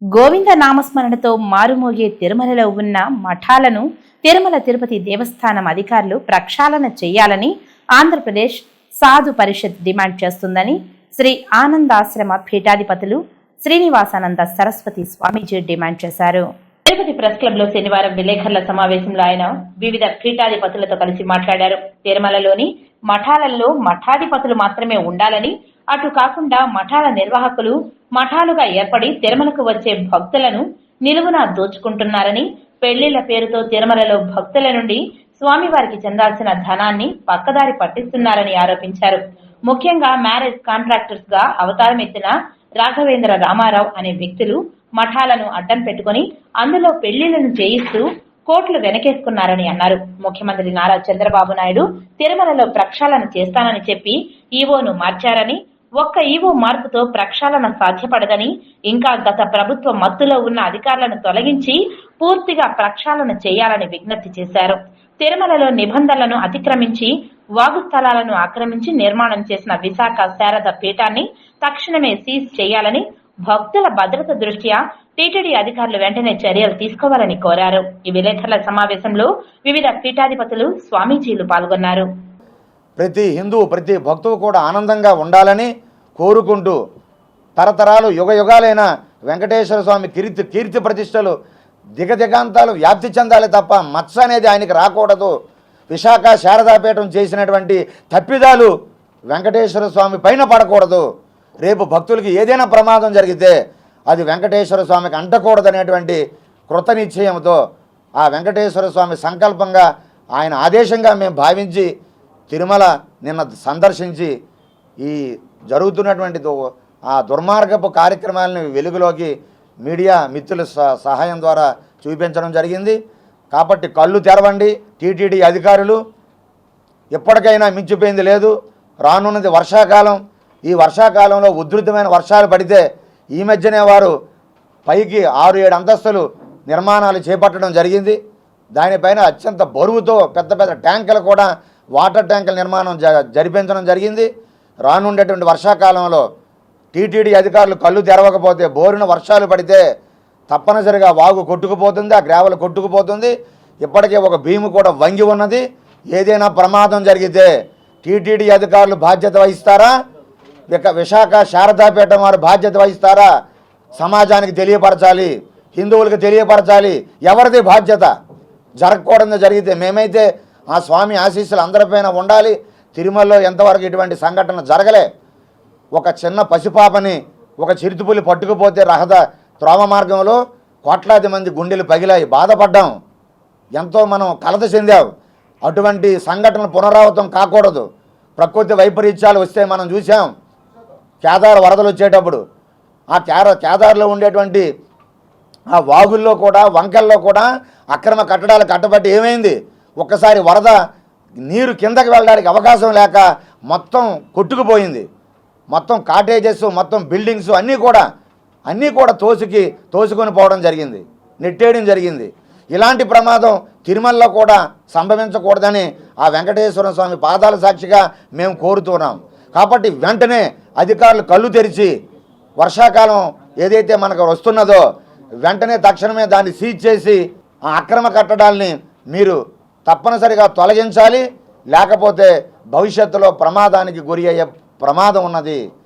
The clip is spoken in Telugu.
గోవింద నామస్మరణతో మారుమోగే తిరుమలలో ఉన్న మఠాలను తిరుమల తిరుపతి దేవస్థానం అధికారులు ప్రక్షాళన చేయాలని ఆంధ్రప్రదేశ్ సాధు పరిషత్ డిమాండ్ చేస్తుందని శ్రీ ఆనందాశ్రమ పీఠాధిపతులు శ్రీనివాసానంద సరస్వతి స్వామీజీ డిమాండ్ చేశారు. తిరుపతి ప్రెస్ క్లబ్ లో శనివారం విలేకరుల సమావేశంలో ఆయన వివిధ పీఠాధిపతులతో కలిసి మాట్లాడారు. తిరుమలలోని మఠాలలో మఠాధిపతులు మాత్రమే ఉండాలని, అటు కాకుండా మఠాల నిర్వాహకులు మఠాలుగా ఏర్పడి తిరుమలకు వచ్చే భక్తులను నిలువునా దోచుకుంటున్నారని, పెళ్లిళ్ల పేరుతో తిరుమలలో భక్తుల నుండి స్వామివారికి చెందాల్సిన ధనాన్ని పక్కదారి పట్టిస్తున్నారని ఆరోపించారు. ముఖ్యంగా మ్యారేజ్ కాంట్రాక్టర్స్ గా అవతారం ఎత్తిన రాఘవేంద్ర రామారావు అనే వ్యక్తులు మఠాలను అడ్డం పెట్టుకుని అందులో పెళ్లిళ్లను చేయిస్తూ కోట్లు వెనకేసుకున్నారని అన్నారు. ముఖ్యమంత్రి నారా చంద్రబాబు నాయుడు తిరుమలలో ప్రక్షాళన చేస్తానని చెప్పి ఈవోను మార్చారని, ఒక్క ఈవో మార్పుతో ప్రక్షాళన సాధ్యపడదని, ఇంకా గత ప్రభుత్వ మత్తులో ఉన్న అధికారులను తొలగించి పూర్తిగా ప్రక్షాళన చేయాలని విజ్ఞప్తి చేశారు. తిరుమలలో నిబంధనలను అతిక్రమించి వాగు స్థలాలను ఆక్రమించి నిర్మాణం చేసిన విశాఖ శారద పీఠాన్ని తక్షణమే సీజ్ చేయాలని, భక్తుల భద్రత దృష్ట్యా టీటీడీ అధికారులు వెంటనే చర్యలు తీసుకోవాలని కోరారు. ఈ విలేకరుల సమావేశంలో వివిధ పీఠాధిపతులు, స్వామీజీలు పాల్గొన్నారు. ప్రతి హిందూ, ప్రతి భక్తువు కూడా ఆనందంగా ఉండాలని కోరుకుంటూ తరతరాలు యుగాలైన వెంకటేశ్వర స్వామి కీర్తి ప్రతిష్టలు దిగదిగాంతాలు వ్యాప్తి చెందాలి తప్ప మచ్చ అనేది ఆయనకి రాకూడదు. విశాఖ శారదాపీఠం చేసినటువంటి తప్పిదాలు వెంకటేశ్వర స్వామి పైన పడకూడదు. రేపు భక్తులకి ఏదైనా ప్రమాదం జరిగితే అది వెంకటేశ్వర స్వామికి అంటకూడదనేటువంటి కృత నిశ్చయంతో ఆ వెంకటేశ్వర స్వామి సంకల్పంగా ఆయన ఆదేశంగా మేము భావించి తిరుమల నిన్న సందర్శించి ఈ జరుగుతున్నటువంటి ఆ దుర్మార్గపు కార్యక్రమాలను వెలుగులోకి మీడియా మిత్రుల సహాయం ద్వారా చూపించడం జరిగింది. కాబట్టి కళ్ళు తెరవండి టీటీడీ అధికారులు. ఎప్పటికైనా మించిపోయింది లేదు. రానున్నది వర్షాకాలం. ఈ వర్షాకాలంలో ఉధృతమైన వర్షాలు పడితే ఈ మధ్యనే వారు పైకి 6-7 అంతస్తులు నిర్మాణాలు చేపట్టడం జరిగింది. దానిపైన అత్యంత బరువుతో పెద్ద పెద్ద ట్యాంకులు కూడా వాటర్ ట్యాంకుల నిర్మాణం జరిపించడం జరిగింది. రానుండేటువంటి వర్షాకాలంలో టీటీడీ అధికారులు కళ్ళు తెరవకపోతే బోరున వర్షాలు పడితే తప్పనిసరిగా వాగు కొట్టుకుపోతుంది, ఆ గ్రావెల్ కొట్టుకుపోతుంది. ఇప్పటికే ఒక భీము కూడా వంగి ఉన్నది. ఏదైనా ప్రమాదం జరిగితే టీటీడీ అధికారులు బాధ్యత వహిస్తారా? విశాఖ శారదాపీఠం వారు బాధ్యత వహిస్తారా? సమాజానికి తెలియపరచాలి, హిందువులకు తెలియపరచాలి. ఎవరిది బాధ్యత? జరగకూడదు జరిగితే మేమైతే ఆ స్వామి ఆశీస్సులు అందరిపైన ఉండాలి. తిరుమలలో ఎంతవరకు ఇటువంటి సంఘటన జరగలే. ఒక చిన్న పసిపాపని ఒక చిరుతుపులి పట్టుకుపోతే త్రోవ మార్గంలో కోట్లాది మంది గుండెలు పగిలాయి, బాధపడ్డాం, ఎంతో మనం కలత చెందాం. అటువంటి సంఘటనలు పునరావృతం కాకూడదు. ప్రకృతి వైపరీత్యాలు వస్తే మనం చూసాం. కేదార్ వరదలు వచ్చేటప్పుడు ఆ కేదార్లో ఉండేటువంటి ఆ వాగుల్లో కూడా వంకల్లో కూడా అక్రమ కట్టడాలు కట్టబట్టి ఏమైంది? ఒక్కసారి వరద నీరు కిందకి వెళ్ళడానికి అవకాశం లేక మొత్తం కొట్టుకుపోయింది. మొత్తం కాటేజెస్, మొత్తం బిల్డింగ్స్ అన్నీ కూడా తోసుకొని పోవడం జరిగింది, నెట్టేయడం జరిగింది. ఇలాంటి ప్రమాదం తిరుమలలో కూడా సంభవించకూడదని ఆ వెంకటేశ్వర స్వామి పాదాల సాక్షిగా మేము కోరుతున్నాం. కాబట్టి వెంటనే అధికారులు కళ్ళు తెరిచి వర్షాకాలం ఏదైతే మనకు వస్తున్నదో వెంటనే తక్షణమే దాన్ని సీజ్ చేసి ఆ అక్రమ కట్టడాల్ని మీరు తప్పనిసరిగా తొలగించాలి. లేకపోతే భవిష్యత్తులో ప్రమాదానికి గురి అయ్యే ప్రమాదం ఉన్నది.